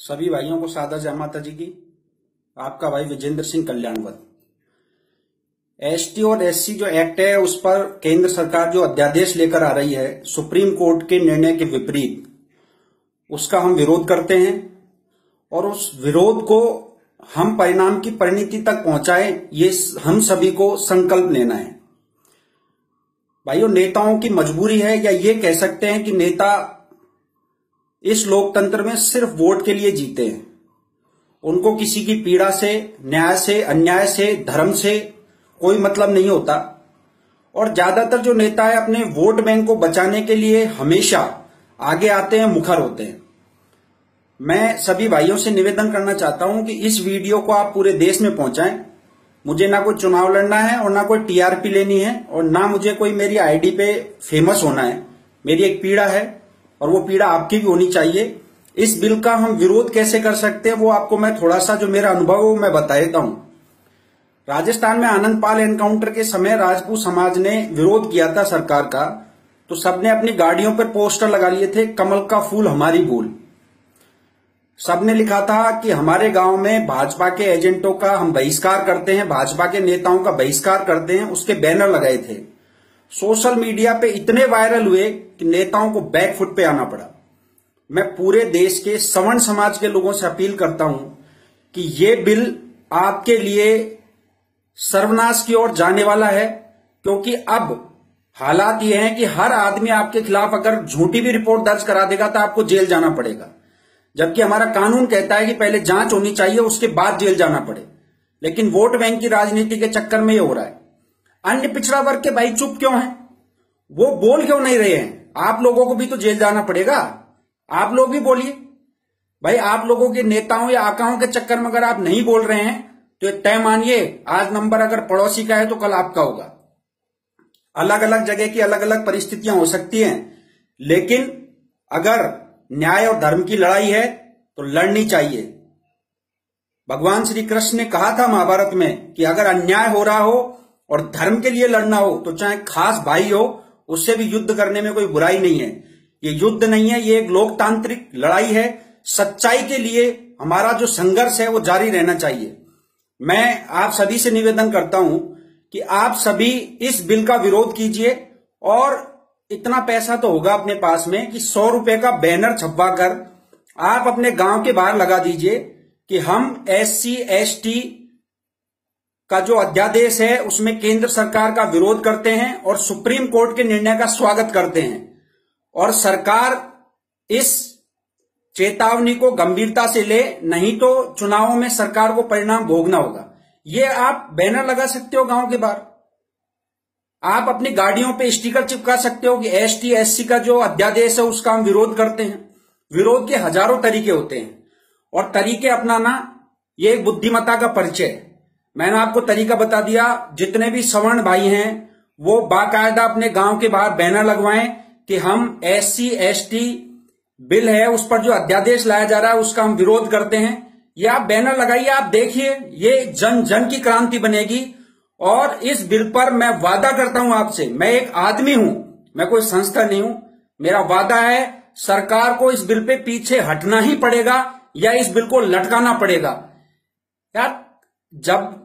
सभी भाइयों को सादर जय माता जी की। आपका भाई विजेंद्र सिंह कल्याणवत। एसटी और एससी जो एक्ट है उस पर केंद्र सरकार जो अध्यादेश लेकर आ रही है सुप्रीम कोर्ट के निर्णय के विपरीत, उसका हम विरोध करते हैं और उस विरोध को हम परिणाम की परिणति तक पहुंचाएं, ये हम सभी को संकल्प लेना है। भाइयों, नेताओं की मजबूरी है या ये कह सकते हैं कि नेता इस लोकतंत्र में सिर्फ वोट के लिए जीते हैं। उनको किसी की पीड़ा से, न्याय से, अन्याय से, धर्म से कोई मतलब नहीं होता और ज्यादातर जो नेता है अपने वोट बैंक को बचाने के लिए हमेशा आगे आते हैं, मुखर होते हैं। मैं सभी भाइयों से निवेदन करना चाहता हूं कि इस वीडियो को आप पूरे देश में पहुंचाएं। मुझे ना कोई चुनाव लड़ना है और ना कोई टीआरपी लेनी है और ना मुझे कोई मेरी आईडी पे फेमस होना है। मेरी एक पीड़ा है और वो पीड़ा आपकी भी होनी चाहिए। इस बिल का हम विरोध कैसे कर सकते हैं वो आपको मैं थोड़ा सा जो मेरा अनुभव है वो मैं बता देता हूं। राजस्थान में आनंदपाल एनकाउंटर के समय राजपूत समाज ने विरोध किया था सरकार का, तो सबने अपनी गाड़ियों पर पोस्टर लगा लिए थे, कमल का फूल हमारी भूल। सबने लिखा था कि हमारे गांव में भाजपा के एजेंटों का हम बहिष्कार करते हैं, भाजपा के नेताओं का बहिष्कार करते हैं, उसके बैनर लगाए थे। सोशल मीडिया पे इतने वायरल हुए कि नेताओं को बैकफुट पे आना पड़ा। मैं पूरे देश के सवर्ण समाज के लोगों से अपील करता हूं कि ये बिल आपके लिए सर्वनाश की ओर जाने वाला है, क्योंकि अब हालात ये हैं कि हर आदमी आपके खिलाफ अगर झूठी भी रिपोर्ट दर्ज करा देगा तो आपको जेल जाना पड़ेगा, जबकि हमारा कानून कहता है कि पहले जांच होनी चाहिए, उसके बाद जेल जाना पड़े। लेकिन वोट बैंक की राजनीति के चक्कर में ये हो रहा है। अन्य पिछड़ा वर्ग के भाई चुप क्यों हैं? वो बोल क्यों नहीं रहे हैं? आप लोगों को भी तो जेल जाना पड़ेगा, आप लोग भी बोलिए भाई। आप लोगों के नेताओं या आकाओं के चक्कर में अगर आप नहीं बोल रहे हैं तो तय मानिए आज नंबर अगर पड़ोसी का है तो कल आपका होगा। अलग अलग जगह की अलग अलग परिस्थितियां हो सकती हैं, लेकिन अगर न्याय और धर्म की लड़ाई है तो लड़नी चाहिए। भगवान श्री कृष्ण ने कहा था महाभारत में कि अगर अन्याय हो रहा हो और धर्म के लिए लड़ना हो तो चाहे खास भाई हो उससे भी युद्ध करने में कोई बुराई नहीं है। ये युद्ध नहीं है, ये एक लोकतांत्रिक लड़ाई है। सच्चाई के लिए हमारा जो संघर्ष है वो जारी रहना चाहिए। मैं आप सभी से निवेदन करता हूं कि आप सभी इस बिल का विरोध कीजिए और इतना पैसा तो होगा अपने पास में कि 100 रुपए का बैनर छपवाकर आप अपने गांव के बाहर लगा दीजिए कि हम एससी एसटी का जो अध्यादेश है उसमें केंद्र सरकार का विरोध करते हैं और सुप्रीम कोर्ट के निर्णय का स्वागत करते हैं और सरकार इस चेतावनी को गंभीरता से ले, नहीं तो चुनावों में सरकार को परिणाम भोगना होगा। ये आप बैनर लगा सकते हो गांव के बाहर, आप अपनी गाड़ियों पे स्टिकर चिपका सकते हो कि एसटी एससी का जो अध्यादेश है उसका हम विरोध करते हैं। विरोध के हजारों तरीके होते हैं और तरीके अपनाना ये एक बुद्धिमत्ता का परिचय है। मैंने आपको तरीका बता दिया। जितने भी सवर्ण भाई हैं वो बाकायदा अपने गांव के बाहर बैनर लगवाएं कि हम एससी एसटी बिल है उस पर जो अध्यादेश लाया जा रहा है उसका हम विरोध करते हैं। ये आप बैनर लगाइए, आप देखिए ये जन जन की क्रांति बनेगी। और इस बिल पर मैं वादा करता हूं आपसे, मैं एक आदमी हूं, मैं कोई संस्था नहीं हूं, मेरा वादा है सरकार को इस बिल पे पीछे हटना ही पड़ेगा या इस बिल को लटकाना पड़ेगा। यार, जब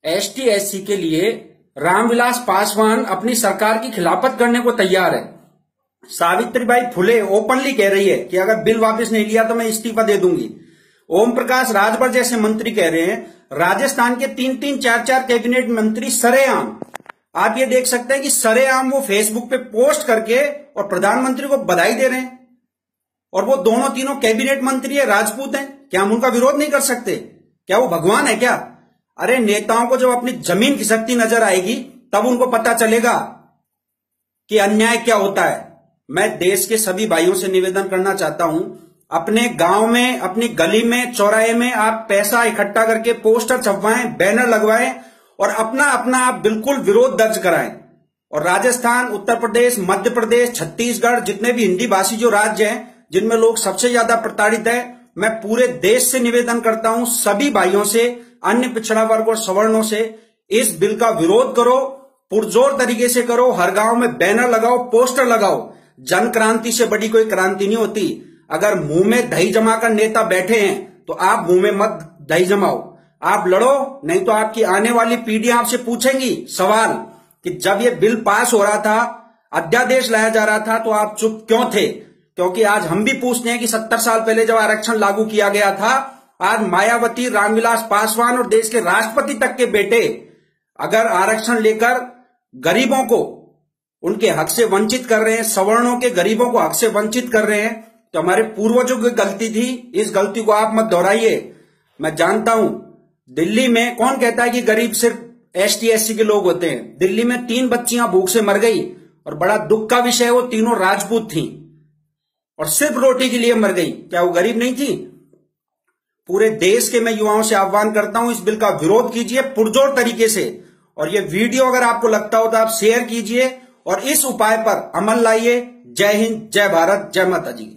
एसटी एससी के लिए रामविलास पासवान अपनी सरकार की खिलाफत करने को तैयार है, सावित्रीबाई फुले ओपनली कह रही है कि अगर बिल वापस नहीं लिया तो मैं इस्तीफा दे दूंगी, ओम प्रकाश राजभर जैसे मंत्री कह रहे हैं, राजस्थान के 3-3, 4-4 कैबिनेट मंत्री सरेआम, आप ये देख सकते हैं कि सरेआम वो फेसबुक पे पोस्ट करके और प्रधानमंत्री को बधाई दे रहे हैं। और वो दोनों तीनों कैबिनेट मंत्री है, राजपूत हैं। क्या हम उनका विरोध नहीं कर सकते? क्या वो भगवान है क्या? अरे, नेताओं को जब अपनी जमीन खिसकती नजर आएगी तब उनको पता चलेगा कि अन्याय क्या होता है। मैं देश के सभी भाइयों से निवेदन करना चाहता हूं, अपने गांव में, अपनी गली में, चौराहे में आप पैसा इकट्ठा करके पोस्टर छपवाएं, बैनर लगवाएं और अपना अपना आप बिल्कुल विरोध दर्ज कराएं। और राजस्थान, उत्तर प्रदेश, मध्य प्रदेश, छत्तीसगढ़, जितने भी हिंदी भाषी जो राज्य हैं जिनमें लोग सबसे ज्यादा प्रताड़ित है, मैं पूरे देश से निवेदन करता हूं, सभी भाइयों से, अन्य पिछड़ा वर्ग और सवर्णों से, इस बिल का विरोध करो, पुरजोर तरीके से करो। हर गांव में बैनर लगाओ, पोस्टर लगाओ। जन क्रांति से बड़ी कोई क्रांति नहीं होती। अगर मुंह में दही जमाकर नेता बैठे हैं तो आप मुंह में मत दही जमाओ, आप लड़ो, नहीं तो आपकी आने वाली पीढ़ी आपसे पूछेंगी सवाल कि जब ये बिल पास हो रहा था, अध्यादेश लाया जा रहा था, तो आप चुप क्यों थे। क्योंकि आज हम भी पूछते हैं कि 70 साल पहले जब आरक्षण लागू किया गया था, आज मायावती, रामविलास पासवान और देश के राष्ट्रपति तक के बेटे अगर आरक्षण लेकर गरीबों को उनके हक से वंचित कर रहे हैं, सवर्णों के गरीबों को हक से वंचित कर रहे हैं, तो हमारे पूर्वजों की गलती थी। इस गलती को आप मत दोहराइए। मैं जानता हूं दिल्ली में कौन कहता है कि गरीब सिर्फ एसटी एससी के लोग होते हैं। दिल्ली में 3 बच्चियां भूख से मर गई और बड़ा दुख का विषय है, वो तीनों राजपूत थीं और सिर्फ रोटी के लिए मर गई। क्या वो गरीब नहीं थी। पूरे देश के मैं युवाओं से आह्वान करता हूं, इस बिल का विरोध कीजिए पुरजोर तरीके से, और ये वीडियो अगर आपको लगता हो तो आप शेयर कीजिए और इस उपाय पर अमल लाइए। जय हिंद, जय भारत, जय माता जी।